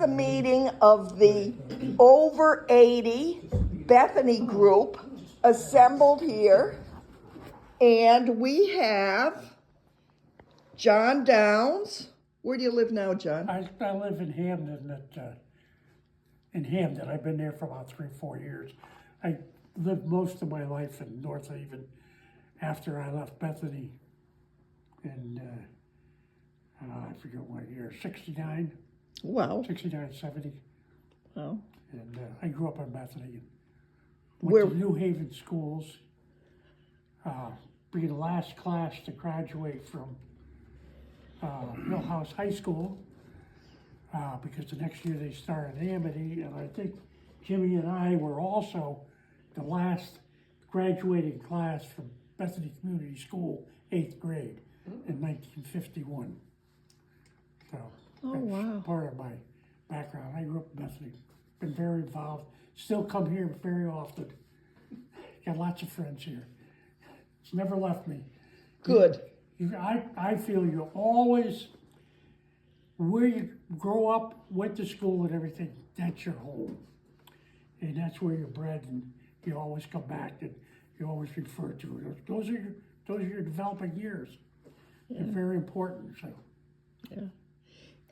the meeting of the over 80 Bethany group assembled here. And we have John Downs. Where do you live now, John? I live in Hamden. I've been there for about 3-4 years. I lived most of my life in North Haven after I left Bethany in, I forget what year, 69? Wow. 69, 70. Wow. And I grew up in Bethany. Where- Went to New Haven schools. Being the last class to graduate from Millhouse High School, because the next year they started Amity, and I think Jimmy and I were also the last graduating class from Bethany Community School, 8th grade, in 1951. So Oh, that's wow. part of my background. I grew up in Bethany, been very involved, still come here very often. Got lots of friends here. It's never left me. Good. I feel you always, where you grow up, went to school and everything, that's your home. And that's where you're bred, and you always come back and you always refer to it. Those are your developing years. They're very important, so. Yeah.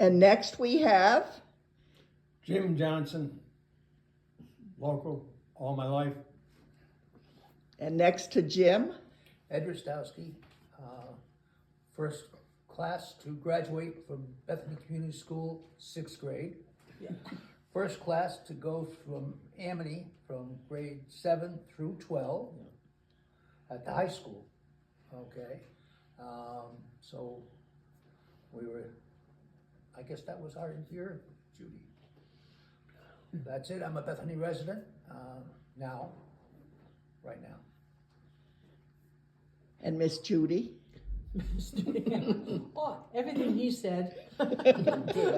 And next we have, Jim Johnson, local, all my life. and next to Jim, Ed Rostowski, first class to graduate from Bethany Community School, 6th grade. First class to go from Amity from grade 7 through 12 at the high school. Okay, so we were, I guess that was our year, Judy. That's it. I'm a Bethany resident now, right now. and Miss Judy. Oh, everything he said.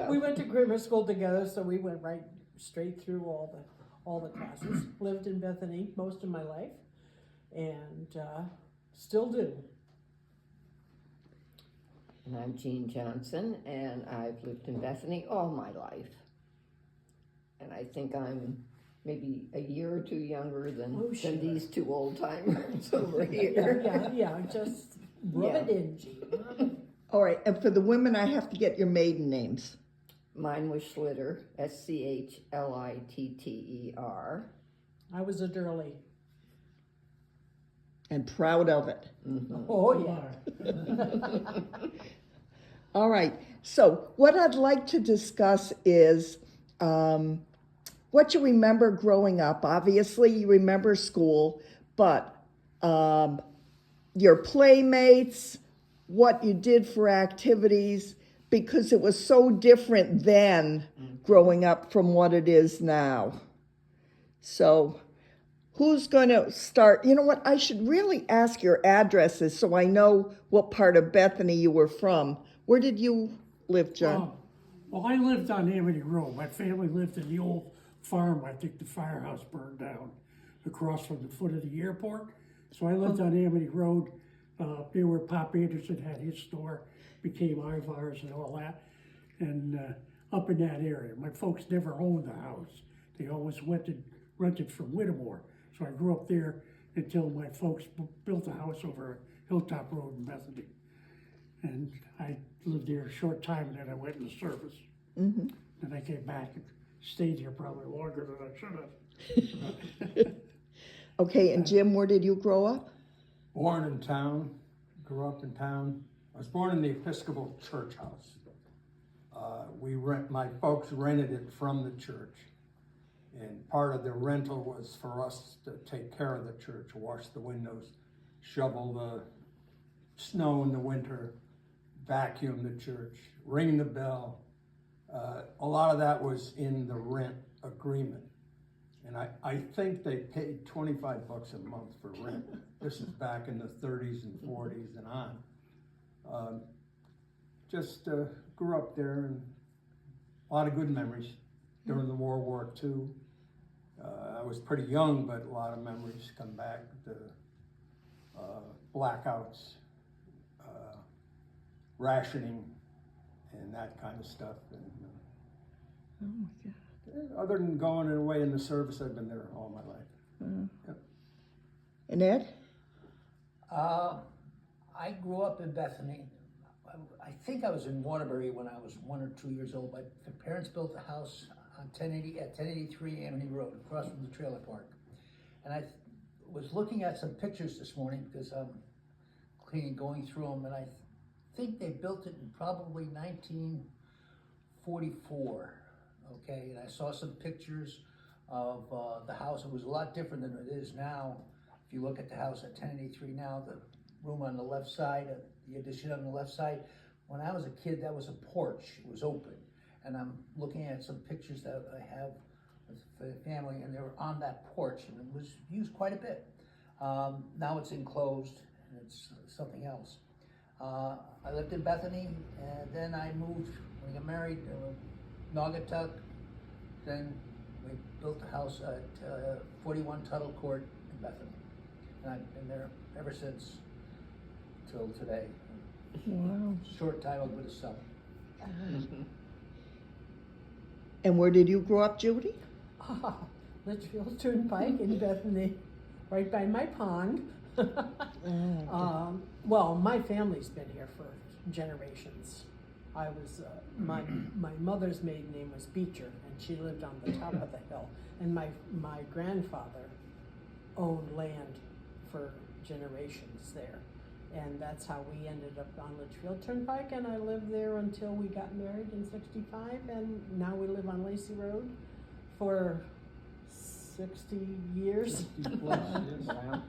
We went to grammar school together, so we went right straight through all the classes. Lived in Bethany most of my life, and still do. And I'm Jean Johnson, and I've lived in Bethany all my life. And I think I'm maybe a year or two younger than these two old timers over here. Yeah, just rub it in, Jean. All right, and for the women, I have to get your maiden names. Mine was Schlitter, Schlitter. I was a Durley. And proud of it. Oh, yeah. All right, so what I'd like to discuss is what you remember growing up. Obviously, you remember school, but your playmates, what you did for activities, because it was so different then growing up from what it is now. So who's going to start? You know what? I should really ask your addresses so I know what part of Bethany you were from. Where did you live, John? Well, I lived on Amity Road. My family lived in the old farm. I think the firehouse burned down across from the foot of the airport. So I lived on Amity Road, near where Pop Anderson had his store, became Ivar's and all that. And up in that area. My folks never owned the house. They always rented from Whittemore. So I grew up there until my folks built a house over Hilltop Road in Bethany. And I lived there a short time, and then I went into service. Mm-hmm. And I came back and stayed here probably longer than I should have. Okay, and Jim, where did you grow up? Born in town, grew up in town. I was born in the Episcopal church house. My folks rented it from the church. And part of the rental was for us to take care of the church, wash the windows, shovel the snow in the winter, vacuum the church, ring the bell. A lot of that was in the rent agreement. And I think they paid $25 a month for rent. This is back in the 30s and 40s and on. Just grew up there, and a lot of good memories during the World War II. I was pretty young, but a lot of memories come back. The blackouts, rationing, and that kind of stuff. And Other than going away in the service, I've been there all my life. And Ed? I grew up in Bethany. I think I was in Waterbury when I was 1 or 2 years old. My parents built a house on 1083 Amity Road, across from the trailer park. And I was looking at some pictures this morning because I'm going through them, and I think they built it in probably 1944. Okay, and I saw some pictures of the house. It was a lot different than it is now. If you look at the house at 1083 now, the room on the left side, the addition on the left side, when I was a kid, that was a porch. It was open. And I'm looking at some pictures that I have with the family, and they were on that porch, and it was used quite a bit. Now it's enclosed, and it's something else. I lived in Bethany, and then I moved, when I got married, Naugatuck. Then we built a house at 41 Tuttle Court in Bethany. And I've been there ever since, till today. Wow. Short time over the summer. And where did you grow up, Judy? Litchfield Turnpike in Bethany, right by my pond. Well, my family's been here for generations. I was, my mother's maiden name was Beecher, and she lived on the top of the hill. And my grandfather owned land for generations there. And that's how we ended up on Litchfield Turnpike, and I lived there until we got married in '65, and now we live on Lacey Road for 60 years. 60 plus years. Wow.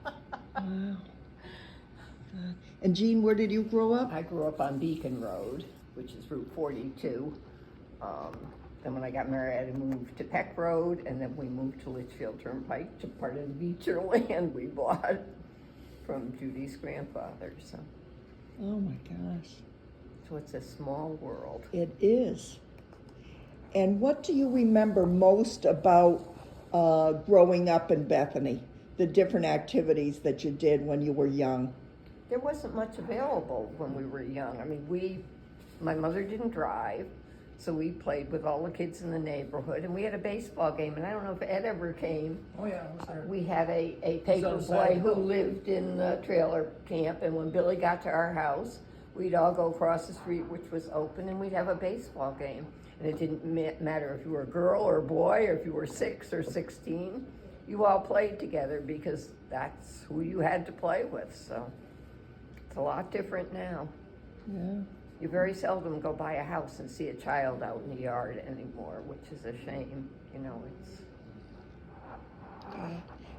And Jean, where did you grow up? I grew up on Beacon Road, which is Route 42. Then when I got married, I moved to Peck Road, and then we moved to Litchfield Turnpike, to part of the Beecher land we bought from Judy's grandfather. So Oh my gosh. it's a small world. It is. And what do you remember most about growing up in Bethany? The different activities that you did when you were young? There wasn't much available when we were young. I mean, my mother didn't drive, so we played with all the kids in the neighborhood, and we had a baseball game, and I don't know if Ed ever came. Oh yeah, I was there. We had a on paper the side boy of who the hill. lived in the trailer camp, and when Billy got to our house, we'd all go across the street, which was open, and we'd have a baseball game. And it didn't matter if you were a girl or a boy, or if you were 6 or 16, you all played together because that's who you had to play with. So it's a lot different now. Yeah. You very seldom go by a house and see a child out in the yard anymore, which is a shame. You know, it's...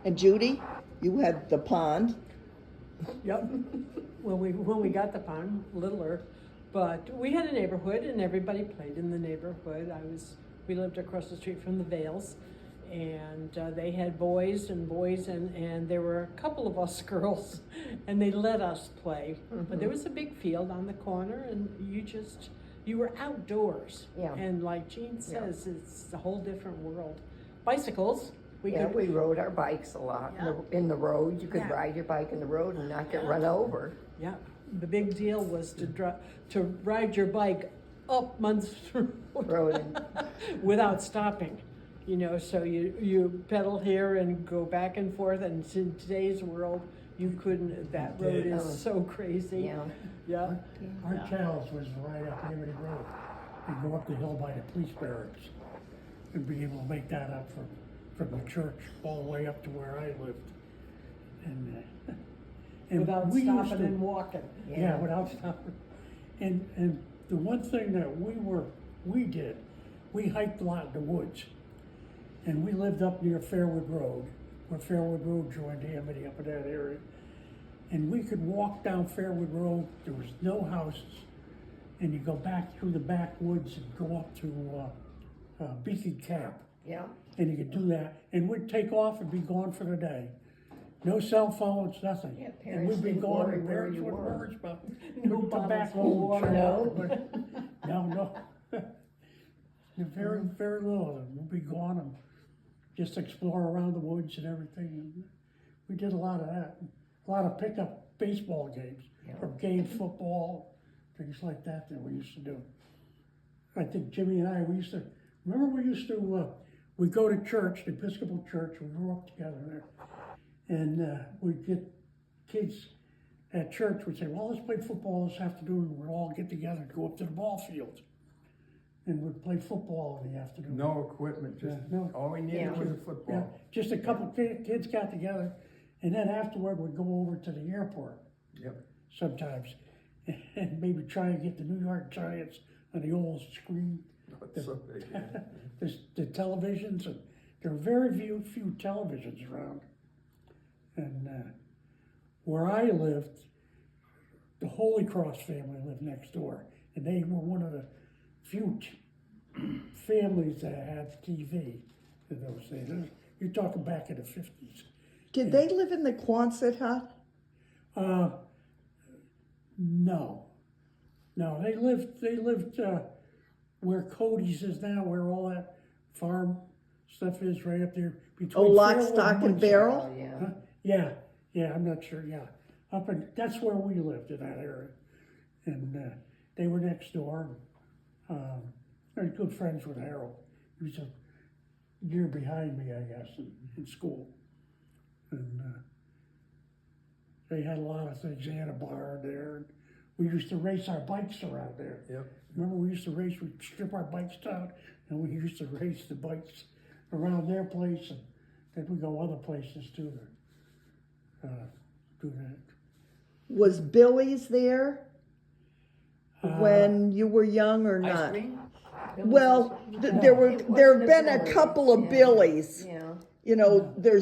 And Judy, you had the pond. Yep. When we got the pond, littler, but we had a neighborhood and everybody played in the neighborhood. We lived across the street from the Vales, and they had boys, and there were a couple of us girls, and they let us play. But there was a big field on the corner, and you were outdoors. Yeah. And like Jean says, it's a whole different world. Bicycles. We rode our bikes a lot in the road. You could ride your bike in the road and not get run over. Yeah, the big deal was to ride your bike up Munster Road. without stopping. You know, so you pedal here and go back and forth, and in today's world, you couldn't, that road is so crazy. Yeah. Yeah. Our challenge was right up Amity Road. We'd go up the hill by the police barracks and be able to make that up from the church all the way up to where I lived. And Without we used stopping to- and walking. Yeah, without stopping. And the one thing that we did, we hiked a lot in the woods. And we lived up near Fairwood Road, where Fairwood Road joined Amity up in that area. And we could walk down Fairwood Road, there was no houses. And you go back through the backwoods and go up to Beacon Cap. Yeah. And you could do that, and we'd take off and be gone for the day. No cell phones, nothing. Yeah, And parents we'd be didn't gone, worry and where parents you wouldn't were. worry about it. No We'd come back bottles of home, water. shower, but no. Very, very little of them. We'd be gone and just explore around the woods and everything. And we did a lot of that. A lot of pickup baseball games, or game football, things like that we used to do. I think Jimmy and I, we remember we used to, we'd go to church, the Episcopal church, we grew up together there. And we'd get kids at church would say, well, let's play football this afternoon. We'd all get together to go up to the ball field. And we'd play football in the afternoon. No equipment, just, Yeah, no. all we needed Yeah. was a Yeah, football. just a couple kids got together, and then afterward we'd go over to the airport Yep. sometimes, and maybe try and get the New York Giants on the old screen, It's so big, yeah. the televisions, and there were very few televisions around. And where I lived, the Holy Cross family lived next door, and they were one of the few families that had TV in those days. You're talking back in the 50s. Did they live in the Quonset hut? No, they lived where Cody's is now, where all that farm stuff is, right up there between. Oh, lock, Fairwood stock, and Muncie. barrel? Oh, yeah. Huh? Yeah, I'm not sure, yeah. That's where we lived, in that area. And they were next door. They're good friends with Harold. He was a year behind me, I guess, in school. And they had a lot of things. They had a bar there. And we used to race our bikes around there. Yep. Remember, we used to race, we'd strip our bikes down, and we used to race the bikes around their place, and then we go other places too to do that. Was Billy's there when you were young or Ice not? cream? Well, there It have wasn't a been a Billy. couple of Yeah. Billies. Yeah. You know, there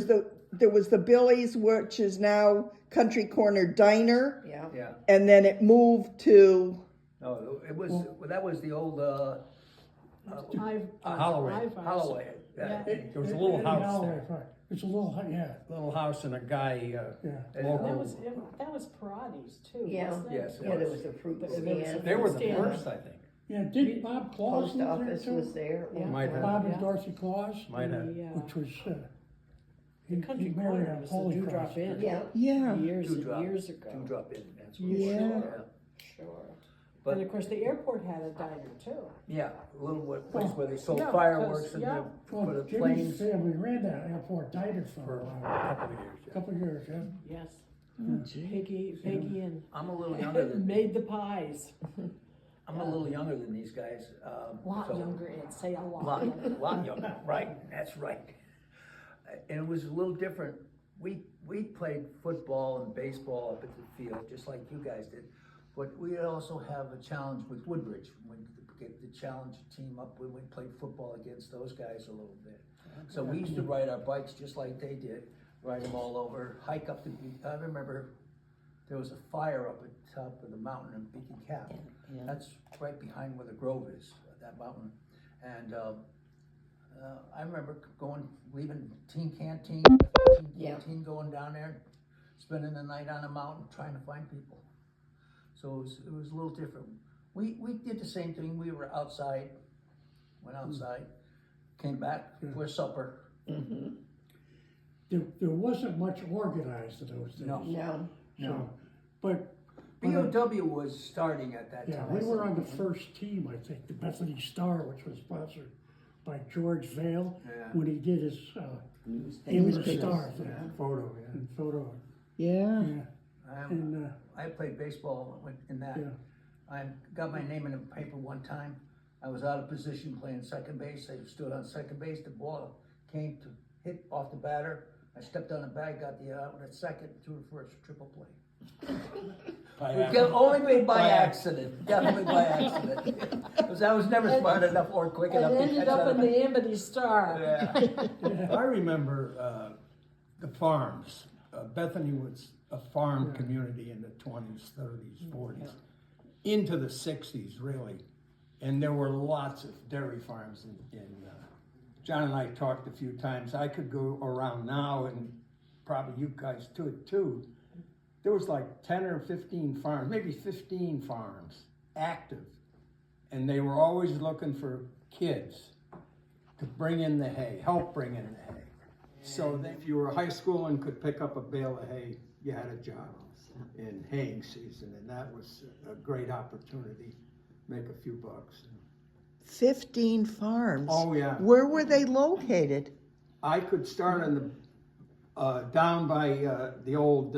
was the Billy's, which is now Country Corner Diner, Yeah. Yeah, and then it moved to no, it was, that was the old, Holloway. Holloway. Yeah. There was a little Eddie house Holloway, there. right. It's a little, yeah, Little house and a guy, yeah. That local. was Pilates too, Yeah. wasn't it? Yes, it Yeah, there was. was a fruit But there was stand. They were the Stand. first, I think. Yeah, did Bob Claus Post live there office too? was there. Yeah. Might have. Bob and Yeah. Dorothy Claus, Might have. which was, he Country married Corner a was the Holy Dewdrop Cross. Inn. Yeah, yeah. Years and Dewdrop. years ago. Dewdrop in, that's what You it was. sure? Sure. But- And of course, the airport had a diner too. Yeah, a little place where they sold Yeah, fireworks 'cause- and yeah. for Well, the Jimmy's planes. family ran that airport diner for For a a while, couple of years, yeah. couple of years, yeah. Yes. Oh, gee. Peggy and I'm a little younger than, made the pies. I'm a little younger than these guys. A lot so- younger, Ed, say a lot Lot, younger. lot younger, right, that's right. And it was a little different. We played football and baseball up at the field, just like you guys did. But we also have a challenge with Woodbridge. When we get the challenge team up, when we played football against those guys a little bit. So we used to ride our bikes just like they did, ride them all over, hike up the beach. I remember there was a fire up at the top of the mountain in Beacon Cap. Yeah. That's right behind where the Grove is, that mountain. And I remember leaving team canteen, Yeah. going down there, spending the night on a mountain trying to find people. So it was a little different. We did the same thing. We were outside, went outside, came back for supper. There wasn't much organized in those days. No. No. So, but, BOW was starting at that yeah, time. we were on the first team, I think, the Bethany Star, which was sponsored by George Vale, Yeah. when he did his, Image of the Star thing, Photo, yeah. and photo, Yeah. yeah, and, I played baseball in that. yeah. I got my name in the paper one time. I was out of position playing second base. I stood on second base. The ball came to hit off the batter. I stepped on the bag, got the out at second, threw the first, triple play. Only made by accident, definitely by accident. Because I was never smart enough or quick enough And to ended catch up that. in the Amity Star. Yeah. I remember the farms. Bethany was a farm community in the 20s, 30s, 40s, into the 60s, really. And there were lots of dairy farms in John and I talked a few times. I could go around now, and probably you guys too. There was like 10 or 15 farms, maybe 15 farms active. And they were always looking for kids to bring in the hay, help bring in the hay. So that if you were high school and could pick up a bale of hay, you had a job in haying season, and that was a great opportunity, make a few bucks. 15 farms. Oh, yeah. Where were they located? I could start on the, down by, the old,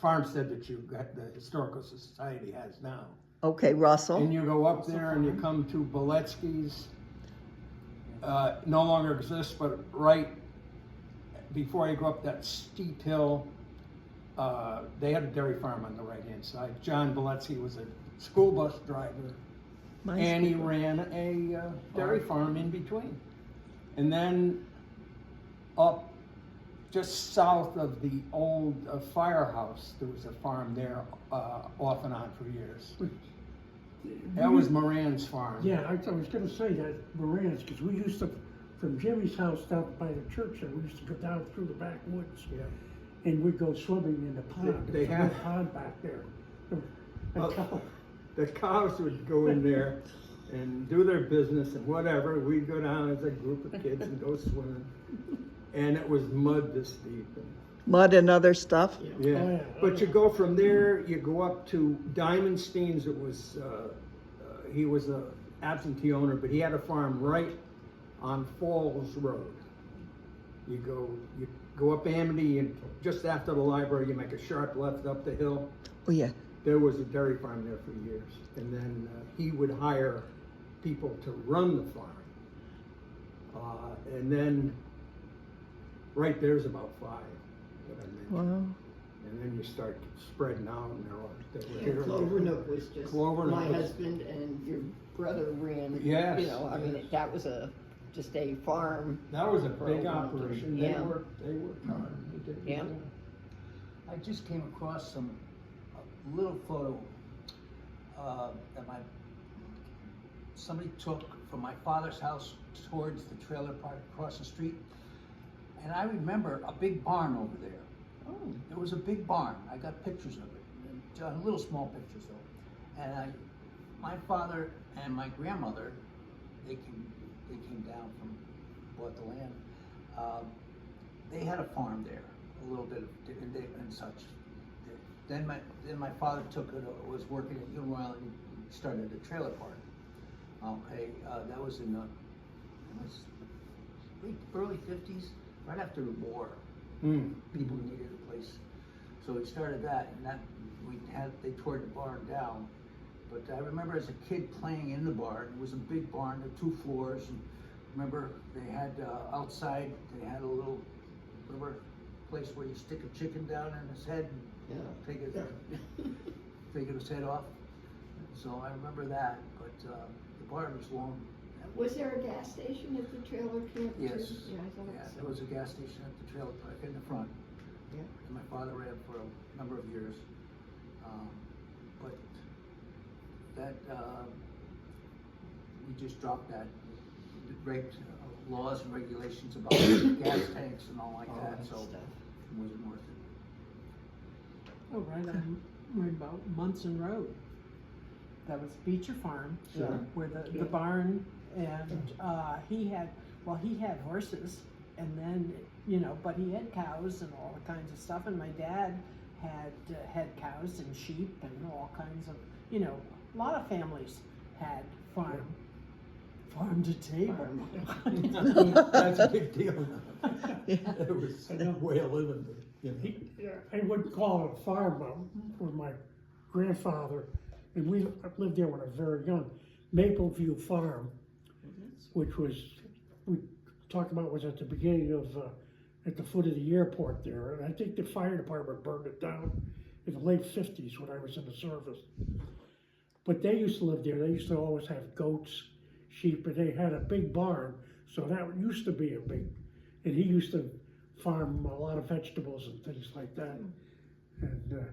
farmstead that you got, the Historical Society has now. Okay, Russell. And you go up there and you come to Beletsky's, no longer exists, but right before you go up that steep hill, they had a dairy farm on the right-hand side. John Beletsky was a school bus driver, and he ran a dairy farm in between. And then up just south of the old firehouse, there was a farm there off and on for years. That was Moran's farm. Yeah, I was gonna say that, Moran's, because we used to, from Jimmy's house down by the church there, we used to go down through the backwoods. Yeah. And we'd go swimming in the pond. They There's a have- little pond back there. Well, A couple- The cows would go in there and do their business and whatever. We'd go down as a group of kids and go swimming. And it was mud this deep. Mud and other stuff? Yeah, Oh, yeah. but you go from there, you go up to Diamondstein's. It was, he was a absentee owner, but he had a farm right on Falls Road. You go up Amity, and just after the library, you make a sharp left up the hill. Oh, yeah. There was a dairy farm there for years, and then he would hire people to run the farm. And then right there's about 5 that I mentioned. Wow. And then you start spreading out, and there were here. Clover Nook was just, Clover Nook my was- husband and your brother ran, Yes, you know, I mean, that was just a farm. That was a For big a long time. operation. Yeah. They worked hard. They did. Yeah. I just came across a little photo that somebody took from my father's house towards the trailer park across the street. And I remember a big barn over there. Oh, There was a big barn. I got pictures of it, little small pictures though. And my father and my grandmother, they came down from, bought the land. They had a farm there, a little bit of, and such. Then my father took it, was working at Uniroyal, and he started a trailer park. Okay, that was in the early 50s, right after the war. People needed a place, so we started that, and they tore the barn down. But I remember as a kid playing in the barn. It was a big barn, with 2 floors. And remember they had outside, they had a little place where you stick a chicken down in his head and take his head off. So I remember that, but the barn was long. was there a gas station at the trailer camp too? Yes. Yeah, I thought Yeah, so. there was a gas station at the trailer park in the front. Yeah. And my father ran for a number of years. But that, we just dropped that. Laws and regulations about gas tanks and all like that, so it wasn't worth it. Oh, right about Munson Road. That was Beecher Farm, Sure. where the barn, and he had horses, and then, but he had cows and all kinds of stuff, and my dad had cows and sheep and all kinds of, a lot of families had farm to table. That's a big deal now. It was I know. a way of living, I wouldn't call it a farm, but with my grandfather, and we lived there when I was very young. Mapleview Farm, which was, we talked about, was at the beginning of, at the foot of the airport there. And I think the fire department burned it down in the late 50s when I was in the service. But they used to live there. They used to always have goats, sheep, and they had a big barn. So that used to be and he used to farm a lot of vegetables and things like that. And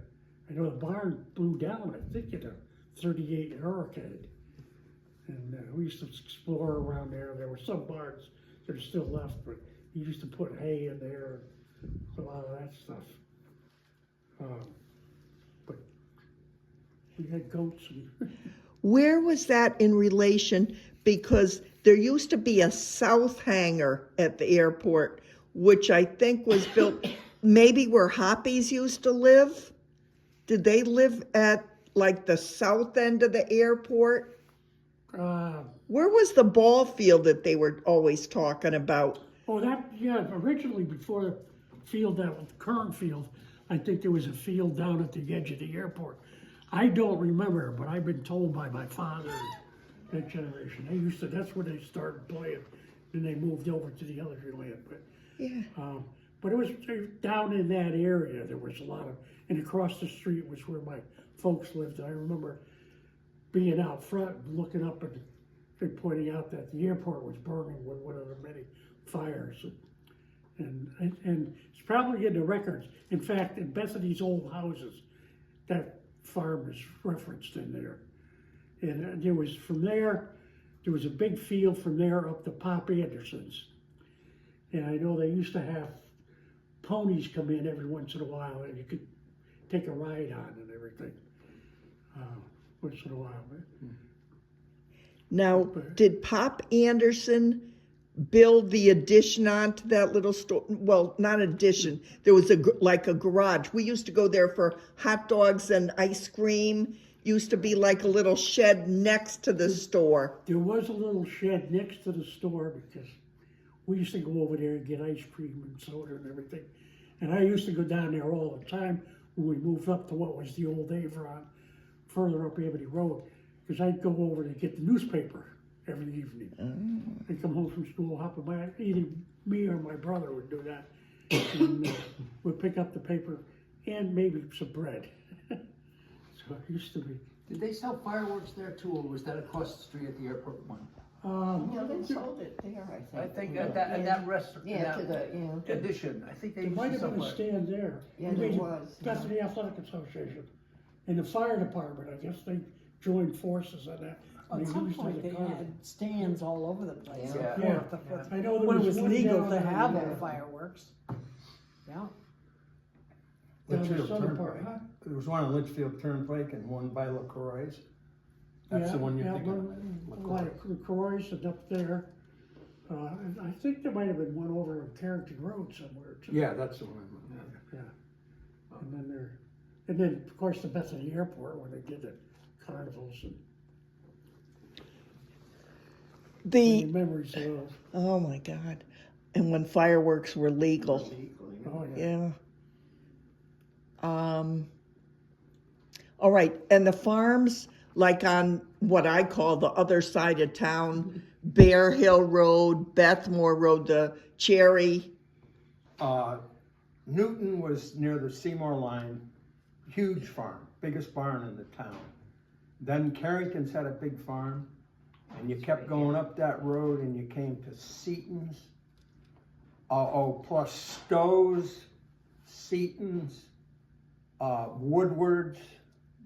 I know the barn blew down, I think, in a 38 hurricane. And we used to explore around there. There were some barns that are still left, but he used to put hay in there, a lot of that stuff. But we had goats. Where was that in relation? Because there used to be a south hangar at the airport, which I think was built maybe where Hoppies used to live. Did they live at like the south end of the airport? Where was the ball field that they were always talking about? Oh, yeah, originally before the field, that was the current field, I think there was a field down at the edge of the airport. I don't remember, but I've been told by my father, that generation, that's where they started playing, and they moved over to the other land, but. Yeah. But it was down in that area, there was a lot of, and across the street was where my folks lived. I remember being out front, looking up and pointing out that the airport was burning with one of the many fires. And it's probably in the records. In fact, in Bethany's old houses, that farm is referenced in there. And there was a big field from there up to Pop Anderson's. And I know they used to have ponies come in every once in a while, and you could take a ride on and everything. Once in a while. Now, did Pop Anderson build the addition onto that little store? Well, not addition. There was like a garage. We used to go there for hot dogs and ice cream. Used to be like a little shed next to the store. There was a little shed next to the store because we used to go over there and get ice cream and soda and everything. And I used to go down there all the time when we moved up to what was the old Avron, further up Amity Road, because I'd go over to get the newspaper every evening. I'd come home from school, hop in either me or my brother would do that. And we'd pick up the paper and maybe some bread. So it used to be. Did they sell fireworks there too, or was that across the street at the airport one? Yeah, they sold it there, I I think. think at that restaurant, Yeah, to the, addition, I think they There used might to have sell been a fireworks. stand there. Yeah, Maybe there was, yeah. Bethany Athletic Association. And the fire department, I guess they joined forces on that. At They some used point, the they car- had stands all over the place. Yeah. Yeah, before- I know there When it was was one legal down to there, have yeah. all fireworks. Yeah. Down the Litchfield southern part, Turnpike. huh? There was one on Litchfield Turnpike and one by LaCroix's. That's Yeah, the one you're yeah, thinking of. LaCroix. Like LaCroix's and up there. And I think there might have been one over on Carrington Road somewhere too. Yeah, that's the one I'm looking at. Yeah. And then of course the Bethany Airport where they did the carnivals and The memories of those. Oh my God! And when fireworks were legal. Oh yeah. Yeah. All right, and the farms, like on what I call the other side of town, Bear Hill Road, Bethmore Road, the Cherry. Newton was near the Seymour line, huge farm, biggest barn in the town. Then Carrington's had a big farm, and you kept going up that road and you came to Seaton's. Plus Stowe's, Seaton's, Woodward's.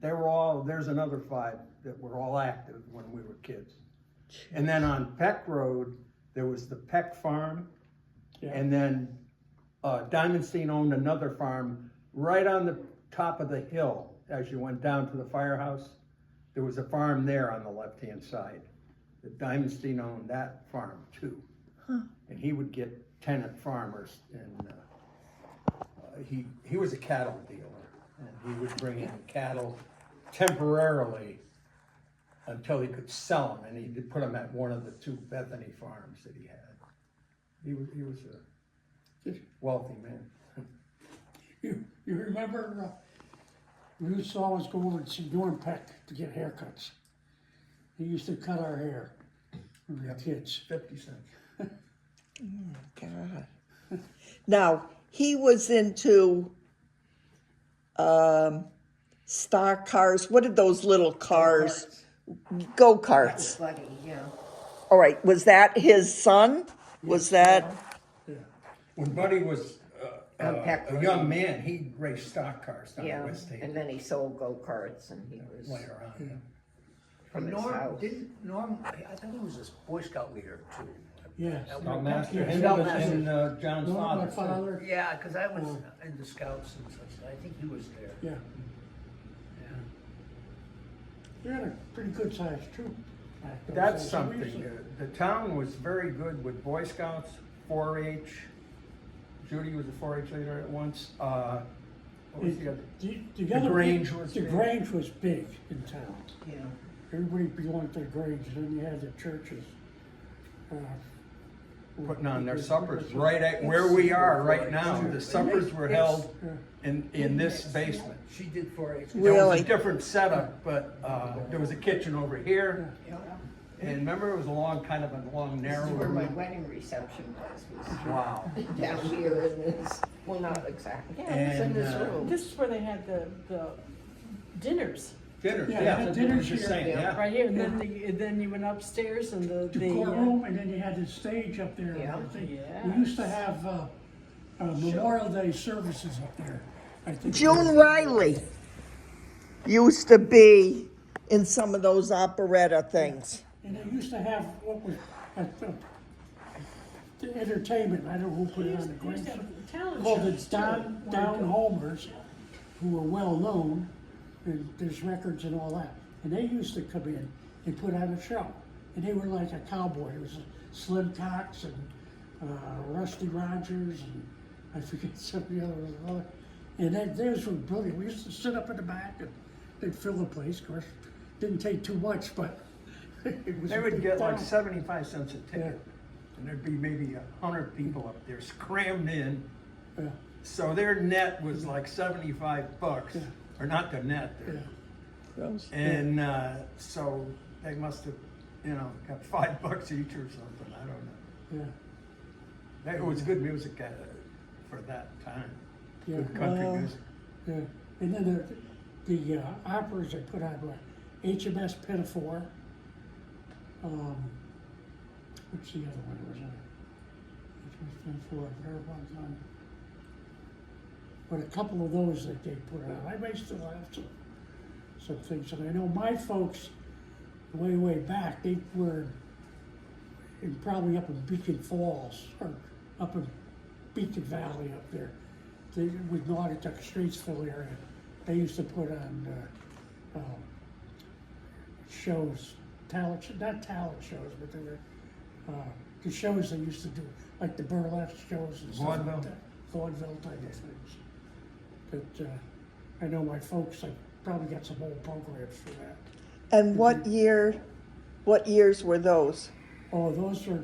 There's another 5 that were all active when we were kids. And then on Peck Road, there was the Peck Farm, Yeah. and then Diamondstein owned another farm right on the top of the hill as you went down to the firehouse. There was a farm there on the left-hand side. The Diamondstein owned that farm too. And he would get tenant farmers, and he was a cattle dealer, and he would bring in cattle temporarily until he could sell them, and he'd put them at one of the 2 Bethany farms that he had. He was a wealthy man. You remember we used to always go over and see Norm Peck to get haircuts. He used to cut our hair when we were kids. 50 cents. God. Now, he was into stock cars. What did those little cars? Go-karts. buddy, yeah. All right, was that his son? Was that? When Buddy was On Peck a Road. young man, he raced stock cars down Yeah, West and Haven then he sold go-karts and he was later on. from his Norm, house. I thought he was a Boy Scout leader too. Yes. Scoutmaster, Yeah, and Scoutmaster. and John's My father. father, Yeah, because I was into scouts and such, I think he was there. yeah. We had a pretty good sized troop back then. That's So we something. used to- The town was very good with Boy Scouts, 4-H. Judy was a 4-H leader at once. What was the other? The other Grange big- was The big. Grange was big in town. Yeah. everybody belonged to the grades, and then you had the churches. Putting on their suppers right at where we are right now. The suppers were held in this basement. She did 4-H. There was Really? a different setup, but there was a kitchen over here. And remember, it was a long, kind of a long, narrow Where my room. wedding reception was Wow. down here in this, well, not exactly, yeah, it was in this And, room. This is where they had the dinners, Dinner, Yeah, yeah. the dinner's Just here. saying, yeah. right here, and then you went upstairs and The the courtroom, and then you had the stage up there. and Yeah. everything. Yes. We used to have Memorial Day services up there, I think. June Riley used to be in some of those operetta things. And they used to have what was the entertainment. I don't know who put it on the we used to grades. have talent Called shows, the Down Homers, who were well known, and there's records and all that. And they used to come in and put on a show. And they were like a cowboy. It was Slim Cox and Rusty Rogers and I forget some of the others. And theirs were brilliant. We used to sit up in the back and they'd fill the place. Of course, didn't take too much, but it was They a would big get like town. 75 cents a ticket. Yeah. And there'd be maybe 100 people up there crammed in. Yeah. So their net was like 75 bucks, Yeah. or not the net. Yeah. And so they must have, got $5 each or something. I don't know. Yeah. It was good music for that time. Yeah. Good country Wow. music. Yeah, and then the operas they put on were HMS Pinafore. What's the other one? Was HMS Pinafore? There was on. But a couple of those that they put on. I may still have some things. And I know my folks, way back, they were probably up in Beacon Falls or up in Beacon Valley up there. They with Naugatuck, Streetsville area. They used to put on shows, not talent shows, but they were the shows they used to do, like the burlesque shows and stuff Vaudeville. like that. Vaudeville type of things. But I know my folks, I probably got some old programs for that. And what years were those? Oh, those are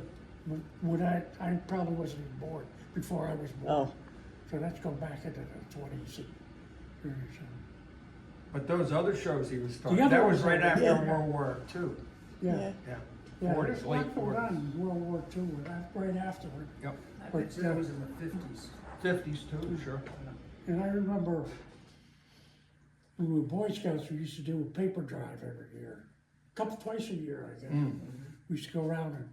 when I probably wasn't even born, before I was born. Oh. So that's going back into the 20s. But those other shows he was talking, The other that was ones right are- after Yeah. World War II. Yeah. Yeah. Yeah, 40s, there's a late lot going 40s. on in World War II, right afterward. Yep. I bet you that was in the 50s. 50s too, sure. And I remember when we were Boy Scouts, we used to do a paper drive every year. Twice a year, I guess. We used to go around and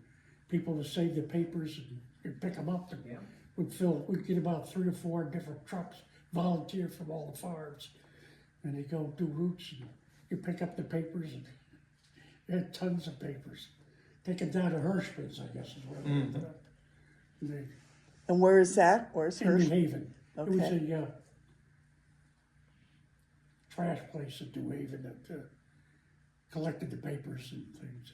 people would save the papers and pick them up. And we'd get about 3 or 4 different trucks, volunteer from all the farms. And they go do routes and you pick up the papers and they had tons of papers. Take them down to Hirschman's, I guess is where they ended up. And they, And where is that? Where's in New Hirsch? Haven. It was Okay. a trash place in New Haven that collected the papers and things.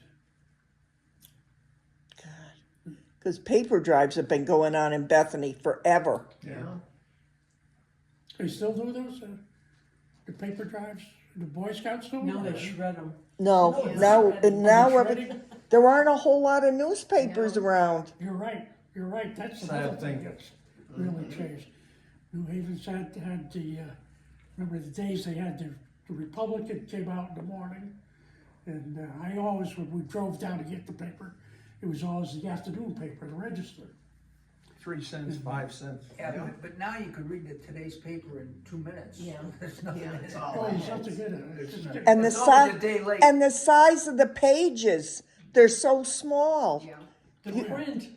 Because paper drives have been going on in Bethany forever. Yeah. They still do those? The paper drives? The Boy Scouts do? now they shred them. No, now shredding? there aren't a whole lot of newspapers around. You're right. That's Sad another thing thing. that's really changed. New Haven's had the, remember the days they had the Republican came out in the morning. And I always, when we drove down to get the paper, it was always the afternoon paper, the Register. 3 cents, 5 cents. Yeah, but now you could read today's paper in 2 minutes. Yeah. There's nothing in it. Oh, there's nothing in it. It's just- And the It's always a size day late. and the size of the pages, they're so small. The print.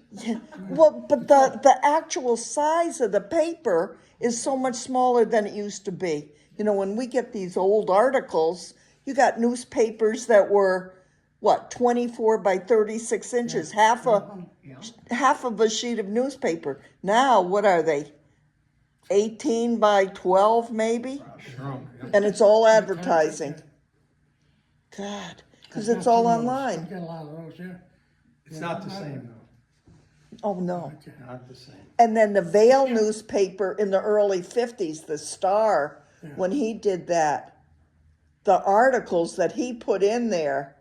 Well, but the actual size of the paper is so much smaller than it used to be. You know, when we get these old articles, you got newspapers that were, 24 by 36 inches, half of a sheet of newspaper. Now, what are they? 18 by 12 maybe? Shrunk. Yeah. And it's all advertising. God, because it's all online. I've got a lot of those, yeah. It's not the same though. Oh, no. Not the same. And then the Vale newspaper in the early 50s, the Star, when he did that, the articles that he put in there.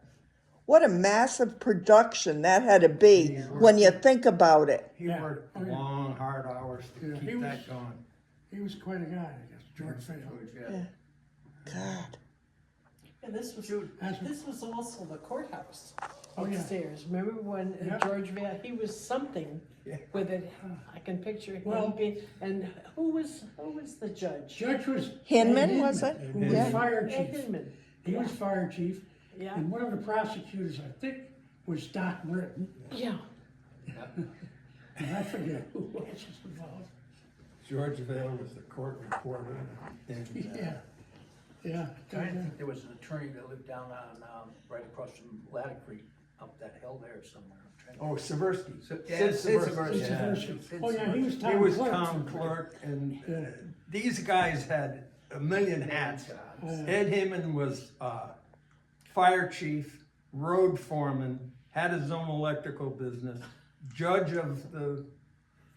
What a massive production that had to be when you think about it. He worked long, hard hours to Yeah, he keep was- that going. He was quite a guy, I guess, George Fail. God. And this was also the courthouse Oh, yeah. upstairs. Remember when Yeah. George Vale, he was something Yeah. with it. I can picture him Well- being, and who was the judge? Judge was. Hinman, Ed was it? Who was Yeah. fire Ed chief. Hinman. He was fire chief, Yeah, and one of the prosecutors, I think, was Doc Britton, yeah. and I forget who else was involved. George Vale was the court reporter, and Yeah, I think there was an attorney that lived down on, right across from Ladder Creek, up that hill there somewhere. I'm trying to- Seversky. Yeah, Sid Seversky. Yeah. Oh, yeah, he was town He was clerk. town clerk, and Yeah. these guys had a million hats. Ed Hinman was fire chief, road foreman, had his own electrical business, judge of the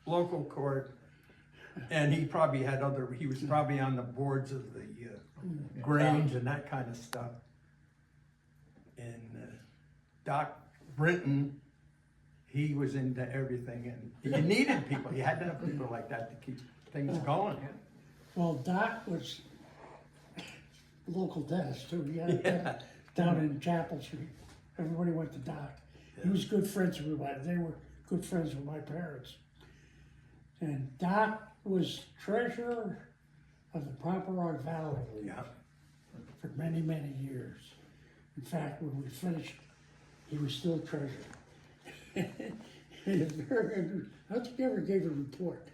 local court, and he was probably on the boards of the Grange and that kind of stuff. And Doc Britton, he was into everything, and you needed people, you had to have people like that to keep things going. Well, Doc was local dentist too. He had a dentist down in Chapel Street. Everybody went to Doc. He was good friends with everybody. They were good friends with my parents. And Doc was treasurer of the Proper Rock Valley League Yeah. for many, many years. In fact, when we finished, he was still treasurer. And it's very- I don't think he ever gave a report.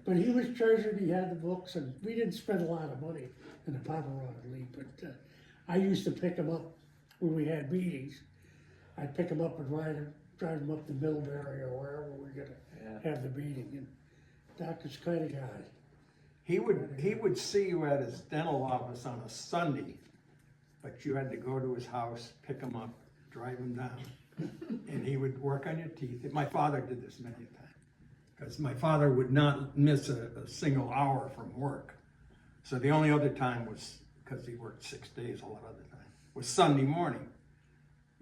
But he was treasurer, he had the books, and we didn't spend a lot of money in the Papa Rock League, but I used to pick him up when we had meetings. I'd pick him up and drive him up to Millbury or wherever we were gonna have the meeting, and Doc was kind of guy. He would see you at his dental office on a Sunday, but you had to go to his house, pick him up, drive him down, and he would work on your teeth. My father did this many times, because my father would not miss a single hour from work. So the only other time was, because he worked 6 days a lot of the time, was Sunday morning.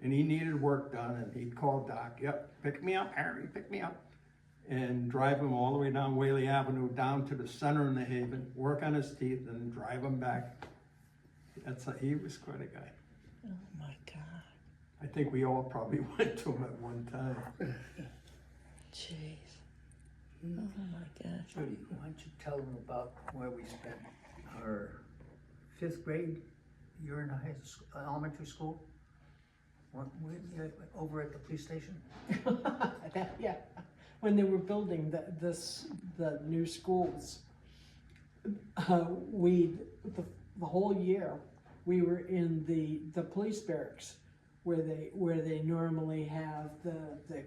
And he needed work done, and he'd call Doc, yep, pick me up, Harry, pick me up. And drive him all the way down Whaley Avenue, down to the center of the Haven, work on his teeth, and drive him back. He was quite a guy. Oh my God. I think we all probably went to him at one time. Jeez. Oh my gosh. Judy, why don't you tell them about where we spent our 5th grade year in elementary school? Weren't we over at the police station? Yeah, when they were building the new schools, the whole year, we were in the police barracks where they normally have the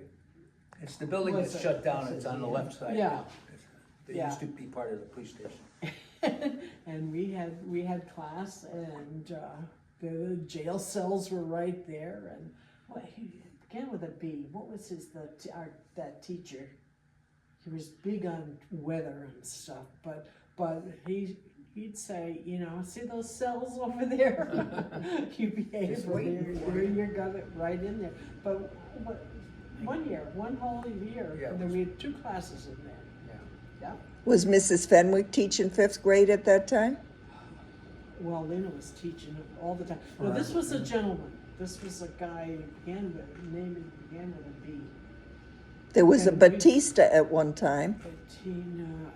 It's the building Was that's it? shut down, it's on the left side. Yeah. They Yeah. used to be part of the police station. and we had class, and the jail cells were right there, and what he began with a B. What was that teacher? He was big on weather and stuff, but he'd say, see those cells over there? You behave Just over waiting there, for there you. you got it right in there. But one whole year, Yeah, it and then was- we had 2 classes in there. Yeah. Was Mrs. Fenwick teaching 5th grade at that time? Well, Lena was teaching all the time. No, this was a gentleman. This was a guy began with a B. There was a And we- Batista at one time. Bettina,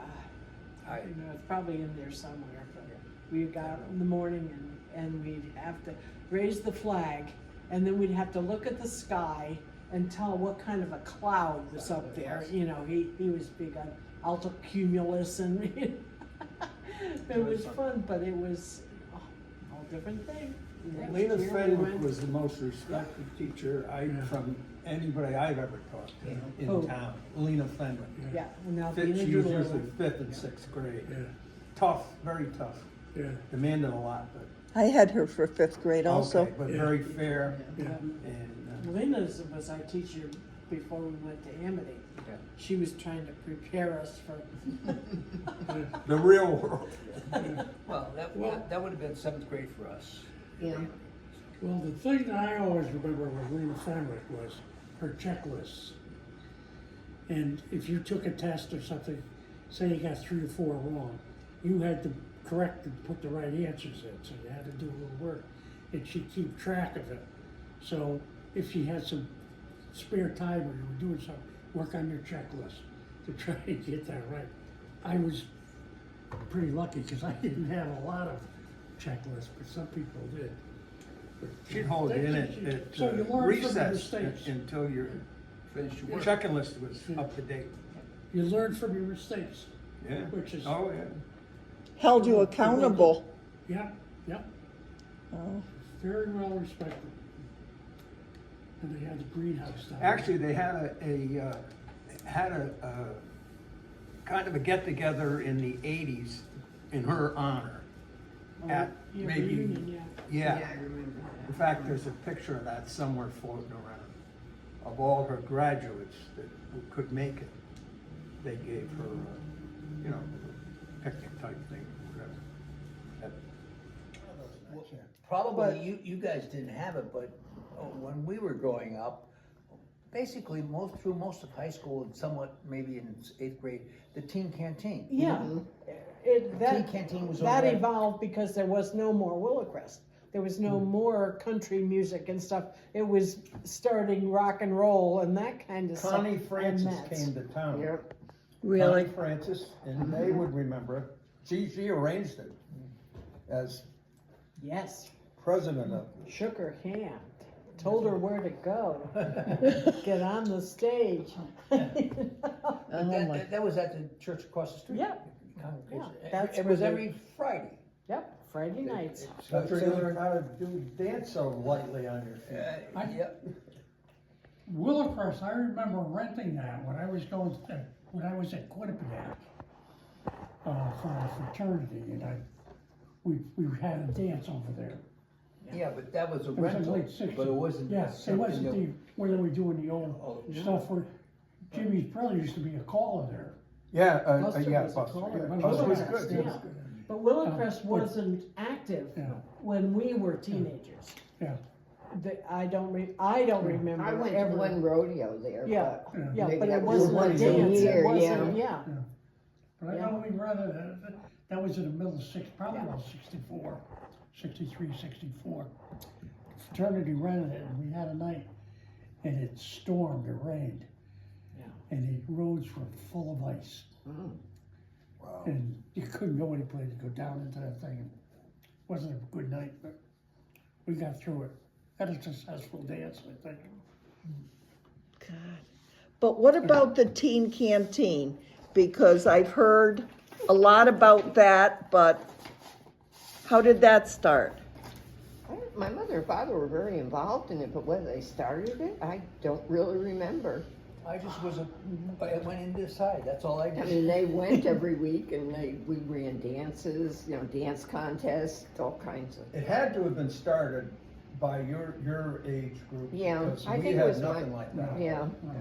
I don't know, it's probably in there somewhere. But we got up in the morning and we'd have to raise the flag, and then we'd have to look at the sky and tell what kind of a cloud was up there. He was big on altocumulus, and it was fun, but it was a whole different thing. Next Lena year we Fenwick went- was the most respected teacher from anybody I've ever talked to in Oh. town. Lena Fenwick. Yeah, and now She Lena was Doolittle. usually 5th and 6th grade. Yeah. Tough, very tough. Yeah. Demanded a lot, but I had her for 5th grade also. okay, but very fair. Yeah. And Lena was our teacher before we went to Amity. Yeah. She was trying to prepare us for, The real world. Well, that would have been seventh grade for us. Yeah. Well, the thing that I always remember with Lena Fenwick was her checklists. And if you took a test or something, say you got 3 or 4 wrong, you had to correct and put the right answers in, so you had to do a little work. And she'd keep track of it. So if she had some spare time or you were doing something, work on your checklist to try and get that right. I was pretty lucky because I didn't have a lot of checklists, but some people did. She'd hold you in at So you learn from your recess mistakes. until your Finished your work. checking list was up to date. You learn from your mistakes. Yeah. Which is- Oh, yeah. Held you accountable. Yeah, yeah. Oh. Very well respected. And they had the greenhouse down there. Actually, they had a kind of a get-together in the 80s in her honor. At yeah, maybe, reunion, yeah. I remember In fact, there's a picture of that somewhere floating around, of all her graduates that could make it. They gave her, you know, picnic type thing, whatever. Probably you guys didn't have it, but when we were growing up, basically through most of high school and somewhat maybe in 8th grade, the teen canteen. yeah. Teen That canteen was that over there. evolved because there was no more Willowcrest. There was no more country music and stuff. It was starting rock and roll and that kind of stuff. Connie and Francis Mets. came to town. Yep. Really? Connie Francis, and they would remember. She arranged it as Yes, president of. shook her hand, told her where to go, get on the stage. That was at the church across the street. Yeah. Congregation. Yeah, that's It was where every Friday. Yep, Friday nights. That's where you learn how to dance so lightly on your feet. Yep. Willowcrest, I remember renting that when I was at Quinnipiac, for a fraternity, and we had a dance over there. Yeah, but that was a It was in the rental, late 60s. but it wasn't Yeah, it something wasn't that. the, where they were doing the old Oh, stuff where Jimmy's brother used to be a caller there. Yeah, Buster yeah, was a Buster. caller. Yeah, Buster was Willowcrest, good. yeah. He was good. But Willowcrest but- wasn't active Yeah. when we were teenagers. Yeah. I don't remember I went to ever. one rodeo there, Yeah, but yeah, maybe but that it was wasn't a once a dance, year, it wasn't, yeah. But I Yeah. know we rented it, that was in the middle of probably around 64, 63, 64. Fraternity rented it, and we had a night, and it stormed, it rained. Yeah. And the roads were full of ice. Wow. And you couldn't go anyplace to go down into that thing. It wasn't a good night, but we got through it. Had a successful dance, I think. But what about the teen canteen? Because I've heard a lot about that, but how did that start? My mother and father were very involved in it, but when they started it, I don't really remember. I just I went in this side, that's all I I did. mean, they went every week and we ran dances, dance contests, all kinds of. It had to have been started by your age group. Yeah, because I we think it had was nothing like that. Yeah, Yeah.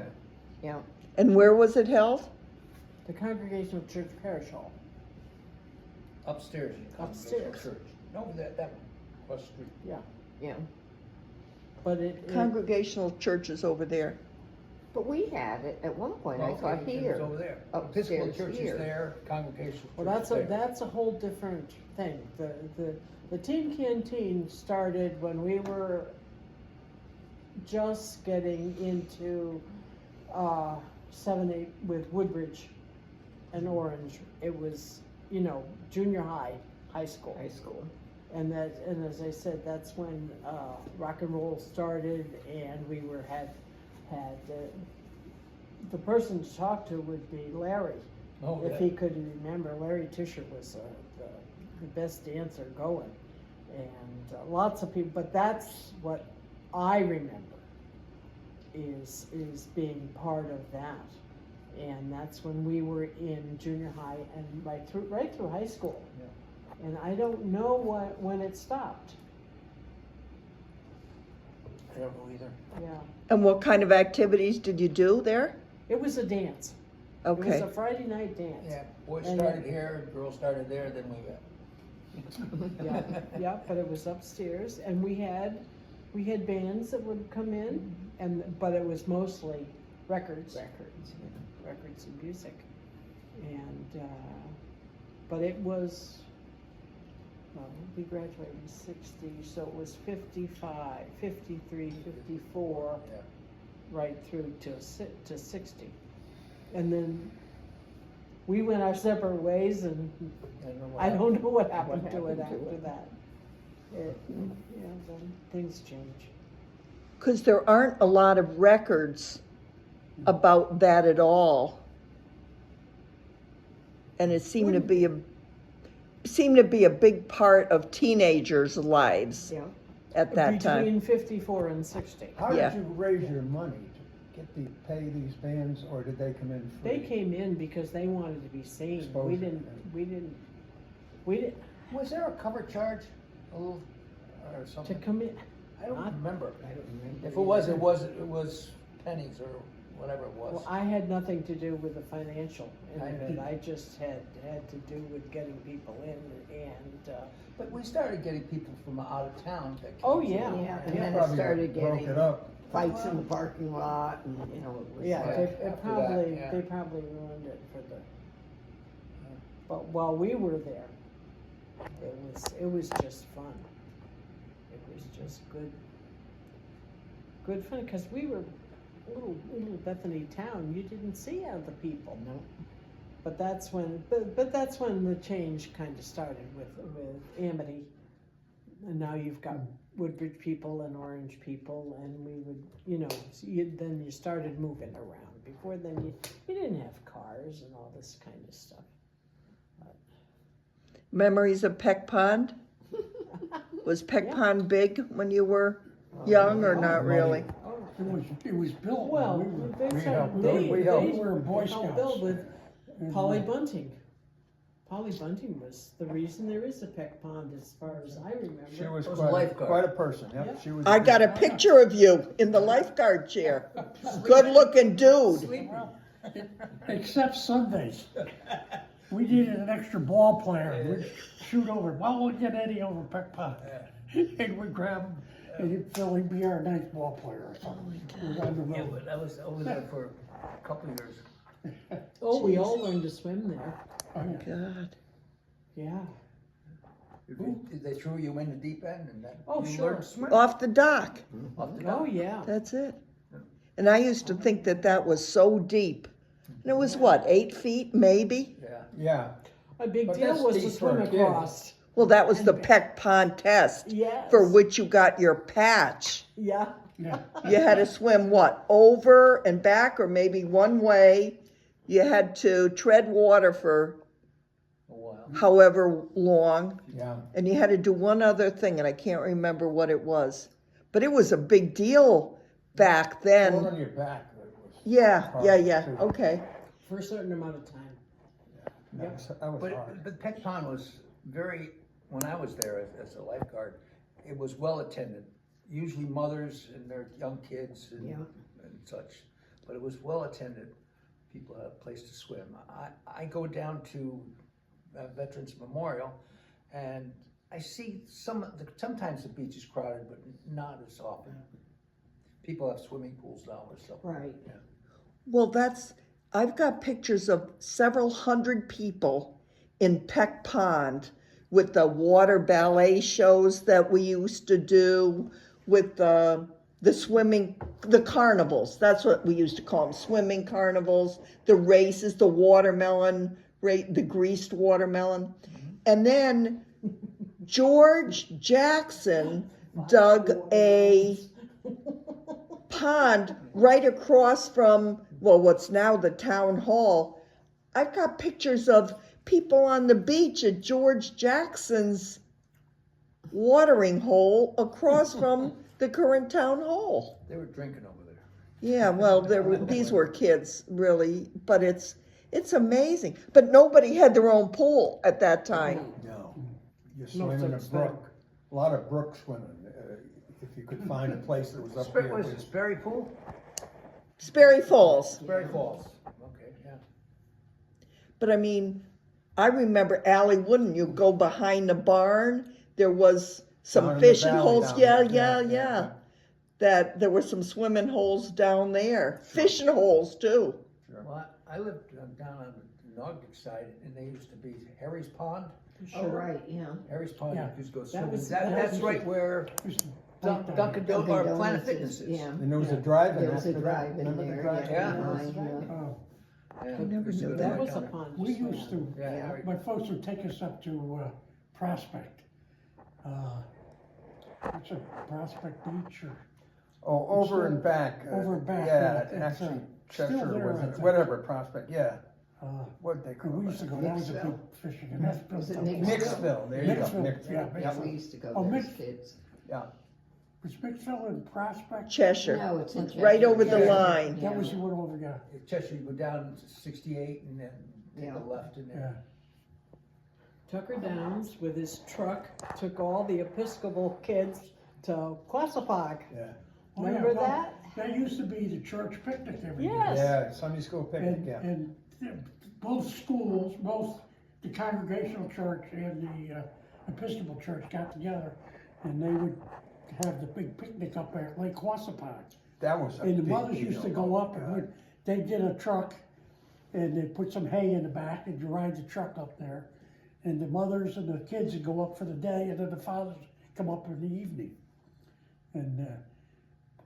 yeah. And where was it held? The Congregational Church Parish Hall. Upstairs in Congregational Upstairs. Church. No, that one, across the street. Yeah, Yeah, but it Congregational churches over there. but we had it at one point, I Well, thought okay, here. It's over there. Upstairs Episcopal Church here. is there, Congregational well, Church is there. that's a whole different thing. The teen canteen started when we were just getting into 7-8 with Woodbridge and Orange. It was junior high school. High school. And as I said, that's when rock and roll started, and we had the person to talk to would be Larry, Oh, if yeah. he could remember. Larry Tischer was the best dancer going, and lots of people. But that's what I remember is being part of that, and that's when we were in junior high and right through high school. Yeah. And I don't know when it stopped. I don't know either. Yeah, And what kind of activities did you do there? it was a dance. It was Okay. a Friday night dance. Yeah, boys And- started here, girls started there, then we went. Yeah, yeah, but it was upstairs, and we had bands that would come in, but it was mostly records and music, and but it was, well, we graduated in 60, so it was 55, 53, 54, Yeah. right through to 60, and then we went our separate ways, and I don't know what happened to it after that. Yeah, then things change. Because there aren't a lot of records about that at all. And it seemed to be a big part of teenagers' lives Yeah. at that time. Between 54 and 60. How Yeah. did you raise your money to pay these bands, or did they come in free? They came in because they wanted to be seen. Exposure, We didn't, Was there a cover charge, a little, or to something? come in. I don't remember. I don't remember. If it was pennies or whatever it was. Well, I had nothing to do with the financial end I of it. didn't. I just had to do with getting people in and, But we started getting people from out of town that came. Oh, to- yeah. Yeah, and Yeah. then it Probably started broke getting it up. fights in the parking lot, and, you know, it was yeah, like, they after probably, that, yeah. they probably ruined it for the, but while we were there, it was just fun. It was just good fun, because we were little Bethany town, you didn't see other people. no, But that's when, but that's when the change kind of started with Amity. And now you've got Woodbridge people and Orange people, and we would, then you started moving around. Before then, you didn't have cars and all this kind of stuff. Memories of Peck Pond? Was Peck Yeah. Pond big when you were young or not really? It was built. Well, when we were- they helped started, build- we helped. We were in Boy helped build Scouts. with And, Polly Bunting. Polly Bunting was the reason there is a Peck Pond, as far as I remember. She was Was a quite, lifeguard. quite a person, yeah. Yeah. She was. I got a picture of you in the lifeguard chair. Good looking dude. Except Sundays. We needed an extra ball player. We'd shoot over. Well, we'll get Eddie over Peck Pond. And we'd grab him, and Phil, he'd be our ninth ball player or something. We were on the Yeah, road. but I was over there for a couple of years. Oh, we all learned to swim there. God. Yeah. They threw you in the deep end and then. Oh, you sure. learned to swim Off the dock. off the Oh, dock. yeah. That's it. And I used to think that was so deep. And it was what, 8 feet maybe? Yeah. Yeah, A big But deal that's was to deep for swim a kid. across. Well, that was the Peck Pond test. Yes. For which you got your patch. Yeah. Yeah. You had to swim what, over and back or maybe one way. You had to tread water for A while. however long. yeah. And you had to do one other thing, and I can't remember what it was. But it was a big deal back Float then. on your back. It was- Yeah. Okay. For a certain amount of time. That was hard. But Peck Pond was when I was there as a lifeguard, it was well attended. Usually mothers and their young kids and such, but it was well attended. People had a place to swim. I go down to Veterans Memorial, and I see sometimes the beach is crowded, but not as often. People have swimming pools now or something. right. Yeah. Well, I've got pictures of several hundred people in Peck Pond with the water ballet shows that we used to do, with the swimming, the carnivals. That's what we used to call them, swimming carnivals, the races, the watermelon, the greased watermelon. And then George Jackson dug a pond right across from, well, what's now the town hall. I've got pictures of people on the beach at George Jackson's watering hole across from the current town hall. They were drinking over there. Yeah, well, these were kids, really, but it's amazing. But nobody had their own pool at that time. No, you swim in a brook. A lot of brook swimming. if you could find a place that was up Sperry, there. was it Sperry Pool? Sperry Falls. Sperry Falls. Okay, yeah. But I mean, I remember, Allie, wouldn't you go behind the barn? There was Down some in the fishing valley holes. down Yeah, there, yeah. That there were some swimming holes down there, fishing holes too. Well, I lived down on the Nogdick side, and they used to be Harry's Pond. Oh, right, yeah. Harry's Pond, Yeah. you used to go That swimming. was- That's was- right where Dunkin' Dunkin' or Planet Donuts Fitness is- is. Yeah. And there was a drive-in There was a after that. drive-in Remember the there, drive-in? yeah. behind, Oh, Yeah, I never used to knew go that. That was down a there. pond. we used to, Yeah, Harry. my folks would take us up to Prospect. What's it, Prospect Beach or? Oh, over and back. Over and back, Yeah, yeah, it's, actually, still Cheshire there, was, I think. whatever, Prospect, yeah. Uh, What'd they call we used to it? go, that was a big fishing, and that's built Was it up. Mixville, there you go, Mixville, Mixville. yeah, Yeah, Mixville. we used to go Oh, there as Mix- kids. Yeah, Was Mixville in Prospect? Cheshire. No, it's in It's right Cheshire. over the Yeah. line. That was the one over, yeah, Cheshire, you go down to 68 and then take Yeah. a left and yeah. then. Tucker Downs with his truck took all the Episcopal kids to Quassapog. yeah. Oh, yeah, Remember well, that? That used to be the church picnic every year. Yes. Yeah, Sunday school picnic, And, yeah. and both schools, both the Congregational Church and the Episcopal Church got together, and they would have the big picnic up there at Lake Quassapog. That was a And the big mothers used to deal. go up and God. they'd get a truck and they'd put some hay in the back and you ride the truck up there. And the mothers and the kids would go up for the day and then the fathers come up in the evening. And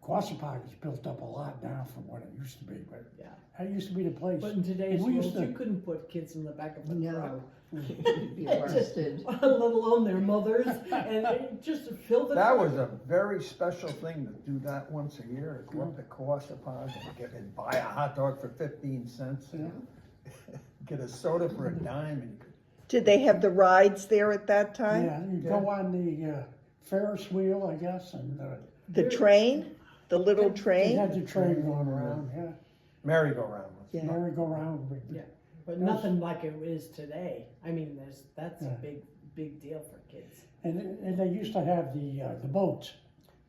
Quassapog is built up a lot now from what it used to be, but Yeah. that used to be the place. But in today's And we world, used to- you couldn't put kids in the back of a No. truck, You'd be arrested. let alone their mothers, and they just fill the That truck. was a very special thing to do that once a year, go up to Coassapog and buy a hot dog for 15 cents. Get a soda for a dime and you could. Did they have the rides there at that time? Yeah, you go on the Ferris wheel, I guess, and The train, the little they train? had the train going around, yeah. Merry-go-round. Yeah. Merry-go-round. Yeah, but nothing like it is today. I mean, that's a Yeah. big deal for kids. And they used to have the boats,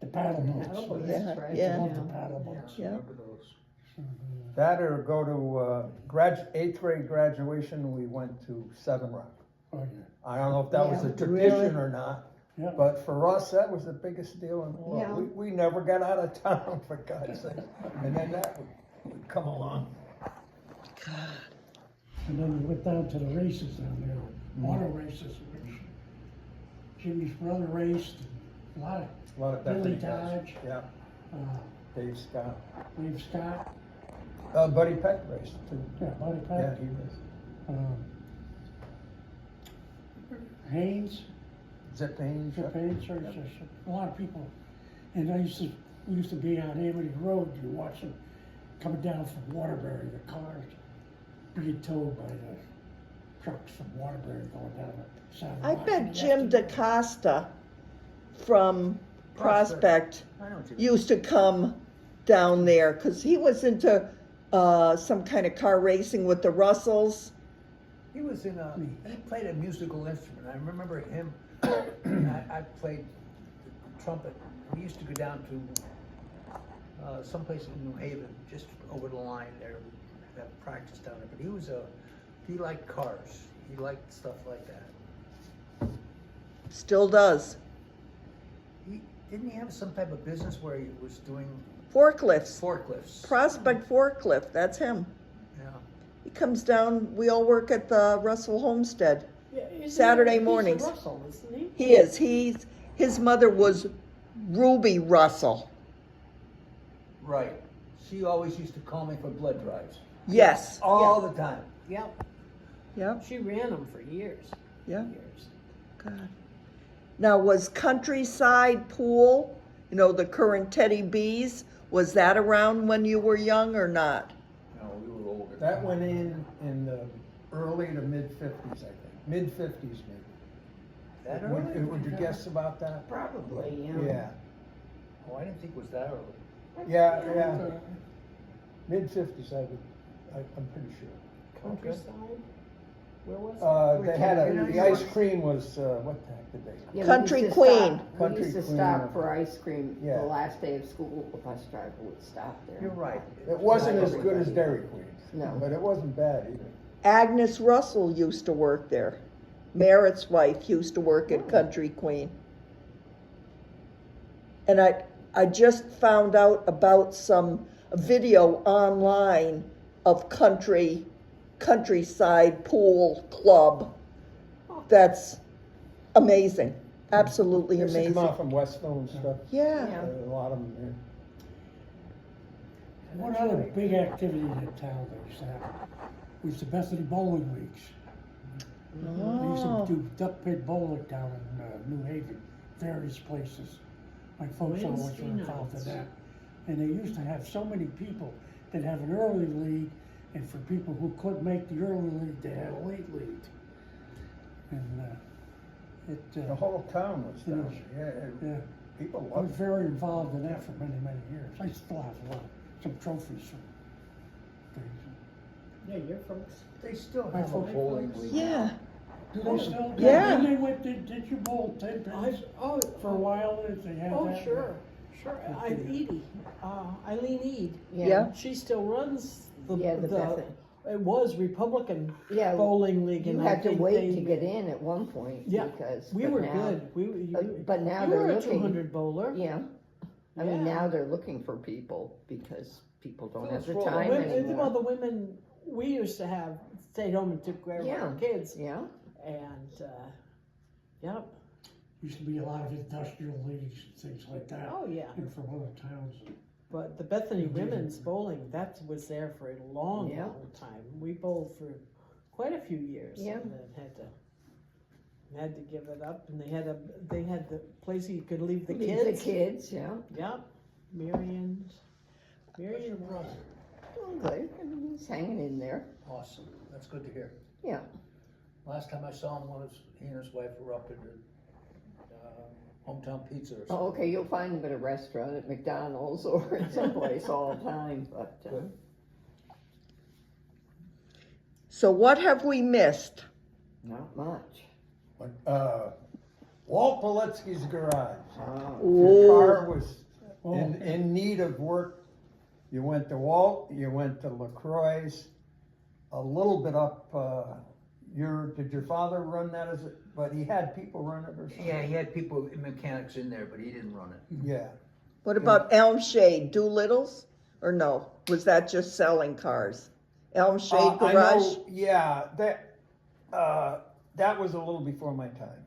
the paddle boats. Paddle boats. Yeah, That's right. yeah. Love the paddle boats. Yeah. That or go to 8th grade graduation, we went to Seven Rock. Oh, yeah. I don't know if that was a Yeah, tradition really? or not, Yeah. but for us, that was the biggest deal in the world. Yeah. We never got out of town, for God's sake. And then that would come along. And then we went down to the races down there, auto races, which Jimmy's brother raced, and a lot of, A lot of Billy Bethany guys. Dodge. Yeah, uh, Dave Scott. Dave Scott, Buddy Peck raced too. yeah, Buddy Yeah, Peck, he raced. Haynes, Zip Haynes. Chip Haynes, there's just a lot of people. And we used to be on Amity Road, you watch them coming down from Waterbury, the cars being towed by the trucks from Waterbury going down the side of the I rock. bet Jim DaCosta from Prospect I know what you mean. used to come down there, because he was into some kind of car racing with the Russells. He was in he played a musical instrument. I remember him, I played the trumpet. We used to go down to someplace in New Haven, just over the line there. We had practice down there. But he liked cars. He liked stuff like that. Still does. Didn't he have some type of business where he was doing Forklifts. forklifts? Prospect Forklift, that's him. Yeah. He comes down, we all work at the Russell Homestead. Yeah, isn't Saturday he's a mornings. Russell, isn't he? He is, his mother was Ruby Russell. Right. She always used to call me for blood drives. Yes, All the time. Yep, yep, she ran them for years. yep. Years. God. Now, was Countryside Pool, you know, the current Teddy B's, was that around when you were young or not? No, we were older. That went in the early to mid-50s, I think. Mid-50s maybe. That Would early? would you guess about that? Probably. Yeah. Yeah, Oh, I didn't think it was that early. yeah. Mid-50s, I'm pretty sure. Countryside. Where was it? They had the ice cream was, what the heck did they? Yeah, we Country used to Queen. stop- Country We used to Queen. stop for ice cream Yeah. the last day of school, the bus driver would stop there. You're right. It wasn't Not as good as everybody. Dairy Queen. No. But it wasn't bad either. Agnes Russell used to work there. Merritt's wife used to work at Country Queen. And I just found out about some video online of countryside pool club. That's amazing, absolutely Used to come amazing. out from Westville and stuff. Yeah, Yeah. A lot of them there. One other big activity in town that used to happen was the Bethany Bowling Leagues. We used oh, to do duck pit bowling down in New Haven, various places. My folks always Wednesday were involved in nights. that. And they used to have so many people that have an early league, and for people who couldn't make the early league, they had a late league. And The whole town was Yeah. down there. Yeah, yeah, people I was loved it. very involved in that for many, many years. I still have a lot, some trophies from things. Yeah, your folks. They still My have a folks- bowling league. yeah, Do they still? Yeah. Didn't they went, did you bowl 10 pins Oh, for a while? Did they have oh, that? sure. Edie, Eileen Eade. yeah. She still runs the, Yeah, the Bethany. it was Republican Yeah, Bowling League. You and I had to think wait they- to get in at one point Yeah, because. we but were now- good. But now you they're were a looking. 200 bowler. Yeah, I mean, Yeah. now they're looking for people because people don't have the Let's roll. time Well, anymore. the women we used to have stayed home and took care of Yeah. our kids, Yeah, and yep. Used to be a lot of industrial leagues and things like that. Oh yeah. And from other towns. But the Bethany women's bowling, that was there for a long, Yeah. long time. We bowled for quite a few years. Yeah. And then had to give it up, and they had the place you could leave the Leave kids. the kids, yeah. Yep. Marion Russell. Well, good, I mean, he's hanging in there, Awesome, that's good to hear. yeah. Last time I saw him, he and his wife were up at the Hometown Pizza or Oh, something. okay, you'll find him at a restaurant, at McDonald's or at someplace all the time, but, Good. So what have we missed? not much. Walt Politsky's garage. Oh, If your car was Oh. in need of work, you went to Walt, you went to LaCroix's, a little bit up, did your father run that but he had people run it or something? Yeah, he had people, mechanics in there, but he didn't run it. Yeah. What about Elm Shade, Doolittle's? Or no, was that just selling cars? Elm Shade I Garage? know, yeah, that was a little before my time.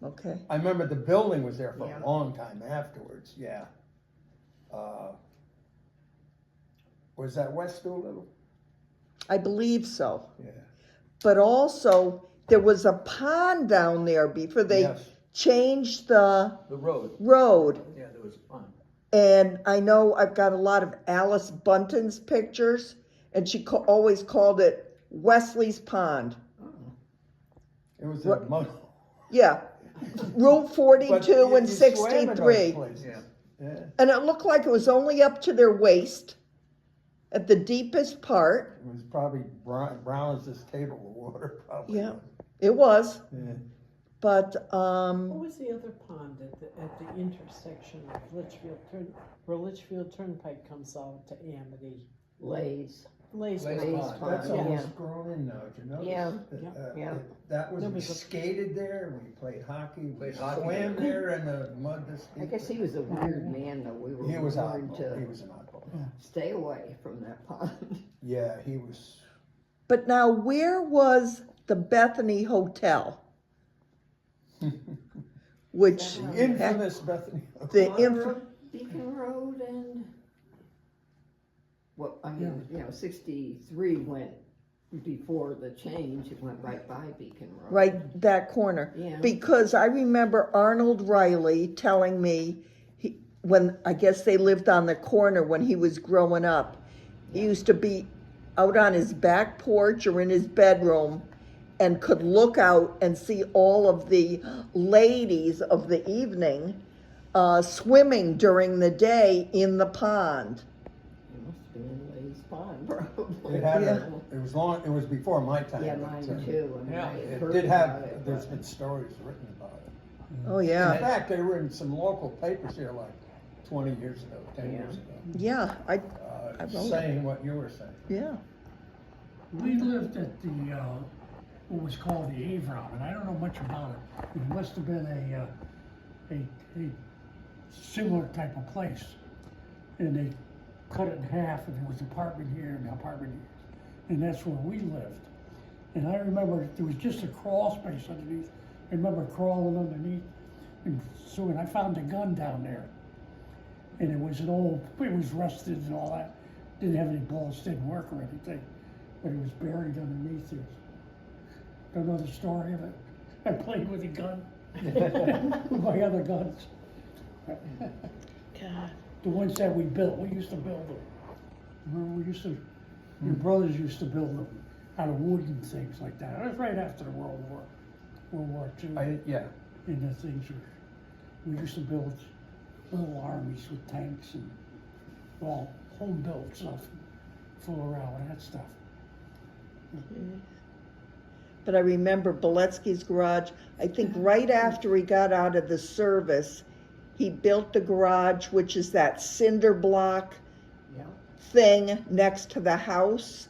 Okay, I remember the building was there for Yeah. a long time afterwards, yeah. Was that West Doolittle? I believe so. Yeah. But also, there was a pond down there before they Yes. changed the The road, road. yeah, there was a pond. And I know I've got a lot of Alice Bunton's pictures, and she always called it Wesley's Pond. It was What- a mud. Yeah, Route 42 But and you swam in those 63. places. Yeah. Yeah, And it looked like it was only up to their waist at the deepest part. it was probably brown as this table of water, probably. Yeah. It was, Yeah. but, What was the other pond at the intersection of where Litchfield Turnpike comes out to Amity? Lay's, Lace Lace Pond. Pond. That's Yeah. almost grown in now, do you know? Yeah. Yeah. That was, No, we because- skated there, we played hockey, we Played hockey swam there. there in the mud this I guess he was a weird man, though, we were He was warned oddball, he to was an oddball. stay away from that pond. Yeah, he was, but now where was the Bethany Hotel? Which, the infamous Bethany. the Water inf- Road, Beacon Road and, well, I mean, 63 went before the change, it went right by Beacon Road. right, that corner. Yeah. Because I remember Arnold Riley telling me, when, I guess they lived on the corner when he was growing up, he used to be out on his back porch or in his bedroom and could look out and see all of the ladies of the evening swimming during the day in the pond. It must have been in Lay's pond, probably. It had it was long, it was before my time. Yeah, but, mine too. I mean, Yeah. I had It heard did about have, it, there's but- been stories written about it. Oh, In yeah. fact, they were in some local papers here like 20 years ago, 10 Yeah. years ago, Yeah, I wrote it. saying what you were saying. yeah. We lived at the, what was called the Avron, and I don't know much about it. It must have been a similar type of place. And they cut it in half, and there was an apartment here and an apartment here. And that's where we lived. And I remember there was just a crawl space underneath. I remember crawling underneath. And so when I found a gun down there, and it was it was rusted and all that. Didn't have any bullets, didn't work or anything. But it was buried underneath it. Don't know the story of it. I played with a gun, with my other guns. God. The ones that we built, we used to build them. Remember, your brothers used to build them out of wood and things like that. That was right after the World War II. Yeah, And the things we used to build little armies with tanks and all home built stuff, fool around with that stuff. But I remember Beletsky's garage, I think right after he got out of the service, he built the garage, which is that cinder block Yeah. thing next to the house.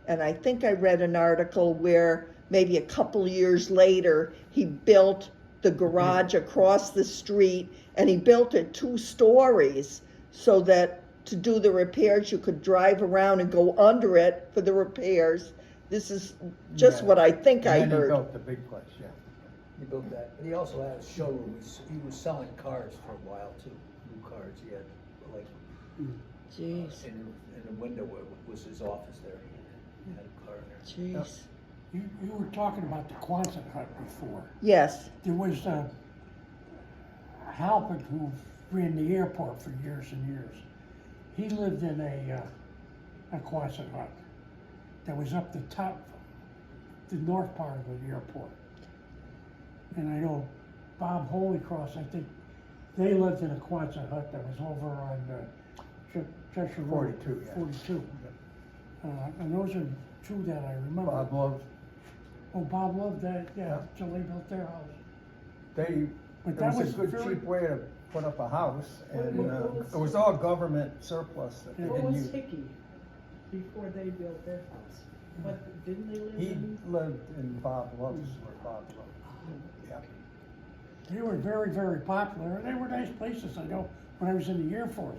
And I think I read an article where maybe a couple years later, he built the garage across the street, and he built it 2 stories so that to do the repairs, you could drive around and go under it for the repairs. This is just Yeah. what I think I and then he heard. built the big place, yeah. He built that, but he also had a showroom. He was selling cars for a while too, new cars. He had like Jeez, in the window was his office there. He had a car in there. jeez. You were talking about the Quonset hut before. Yes, There was Halpin who ran the airport for years and years. He lived in a Quonset hut that was up the top, the north part of the airport. And I know Bob Holycross, I think, they lived in a Quonset hut that was over on Cheshire Road. 42, yeah. 42. And those are 2 that I remember. Bob Love, Oh, Bob loved that, yeah, so they built their house. it But that was was a good very- cheap way to put up a house, and what was- it was all government surplus that they What didn't was use. Hickey before they built their house? What, didn't they live He in? lived in Bob Love's, where Bob Love, yeah. They were very, very popular. They were nice places. I know when I was in the Air Force,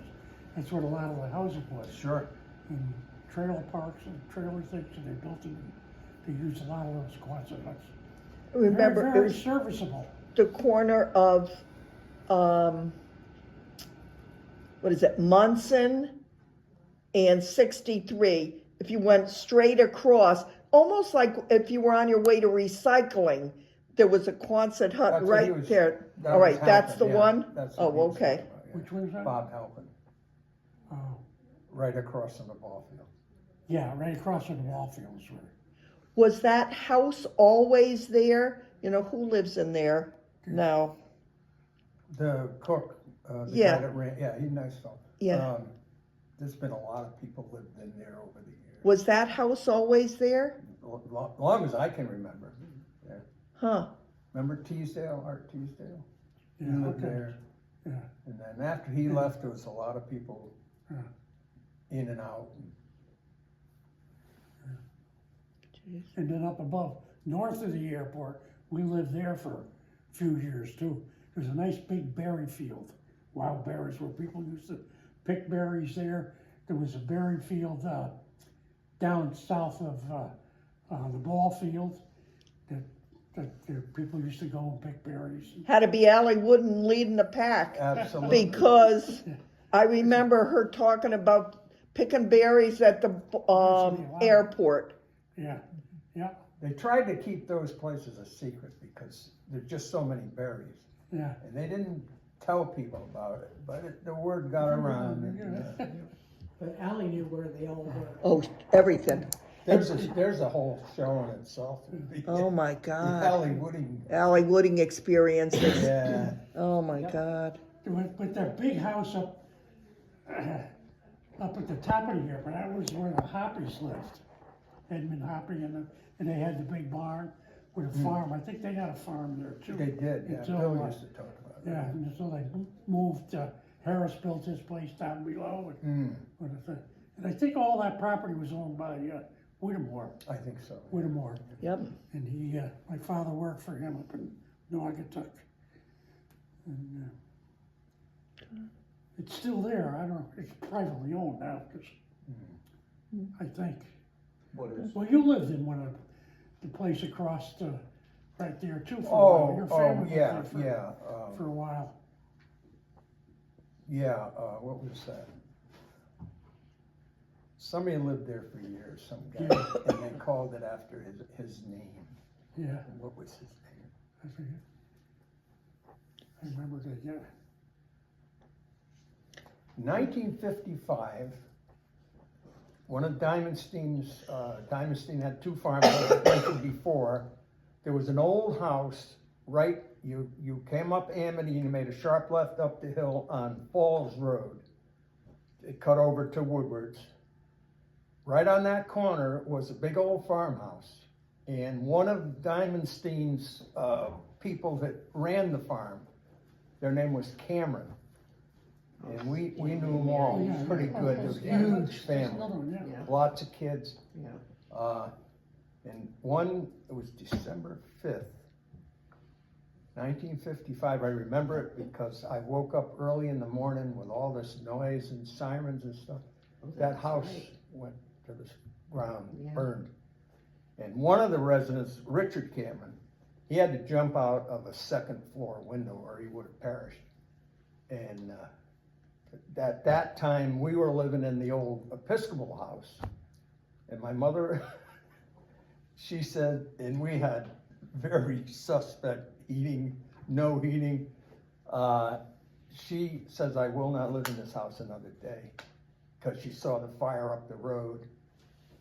that's what a lot of the housing was. Sure. And trailer parks and trailer things, and they built them. They used a lot of those Quonset huts. remember Very, it very was serviceable. the corner of, what is it, Munson and 63. If you went straight across, almost like if you were on your way to recycling, there was a Quonset hut That's what he right was- there. that All was right, that's Halpin, the yeah. one? That's what Oh, he was okay. talking about, yeah. Which one is that? Bob Halpin, Oh, right across from the ball field. yeah, right across from the ball fields were. Was that house always there? You know, who lives in there now? The cook, the Yeah. guy that ran, yeah, he's a nice fellow. Yeah. There's been a lot of people lived in there over the years. Was that house always there? Long as I can remember, yeah. Huh, Remember Teasdale, Art Teasdale? He Yeah, lived okay. there. Yeah. And then after he left, there was a lot of people Yeah. in and out. And then up above, north of the airport, we lived there for a few years too. There's a nice big berry field, wild berries, where people used to pick berries there. There was a berry field down south of the ball field that people used to go and pick berries. had to be Allie Wooden leading the pack. Absolutely. Because I remember her talking about picking berries at the airport. Yeah, yeah, They tried to keep those places a secret because there's just so many berries. yeah. And they didn't tell people about it, but the word got around. And, But Ally knew where they all were. Oh, everything. there's a whole show in itself. Oh my The God. Allie Wooding. Allie Wooding experiences. Yeah. Oh my God. But that big house up up at the top of the airport, that was where the Hoppies lived. Edmund Hoppy, and they had the big barn with a farm. I think they had a farm there too. They did, yeah, Until, Bill used to talk about it. yeah, and so they moved, Harris built his place down below. And I think all that property was owned by Whittemore. I think so. Whittemore. Yep. And he, my father worked for him up in Naugatuck. And it's still there. I don't know, it's privately owned now, because I think. What is? Well, you lived in one of the place across right there too for a while. Your Oh, family yeah, lived there yeah, for a while. yeah, what was that? Somebody lived there for years, some guy, and they called it after his name. Yeah, What was his name? I forget. I remember that, yeah. 1955, one of Diamondstein's, Diamondstein had two farms, as I mentioned before. There was an old house, right, you came up Amity and you made a sharp left up the hill on Falls Road. It cut over to Woodward's. Right on that corner was a big old farmhouse. And one of Diamondstein's people that ran the farm, their name was Cameron. And we knew them all pretty good. It was a huge family, Another one, yeah. lots of kids. Yeah. And it was December 5th, 1955. I remember it because I woke up early in the morning with all this noise and sirens and stuff. That that's house right. went to the ground, Yeah. burned. And one of the residents, Richard Cameron, he had to jump out of a second floor window or he would have perished. And at that time, we were living in the old Episcopal house. And my mother, she said, and we had very suspect heating, no heating. She says, I will not live in this house another day, because she saw the fire up the road.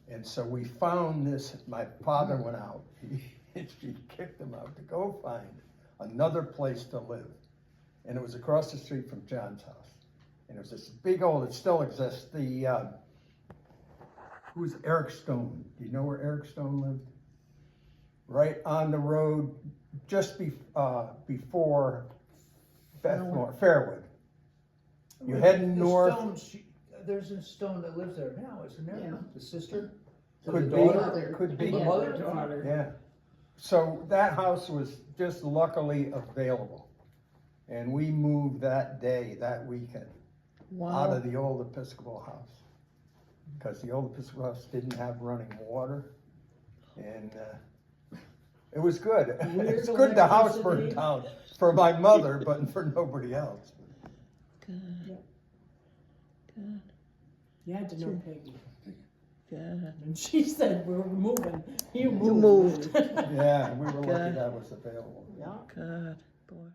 And so we found this, my father went out, she kicked him out to go find another place to live. And it was across the street from John's house. And it was this big old, it still exists, who's Eric Stone? Do you know where Eric Stone lived? Right on the road, just before Fairwood. You're heading north. There's a Stone that lives there now, isn't there? Yeah. The sister? Could The be, daughter? could be. The Yeah. mother? Yeah. So that house was just luckily available. And we moved that day, that weekend, out of the old Episcopal house. Because the old Episcopal house didn't have running water. And it was good. It's good the house burned down for my mother, but for nobody else. Good. Good. You had to know Peggy. Good. And she said, we're moving. You You moved. Yeah, we were lucky Good. that was available. Yeah. Good boy.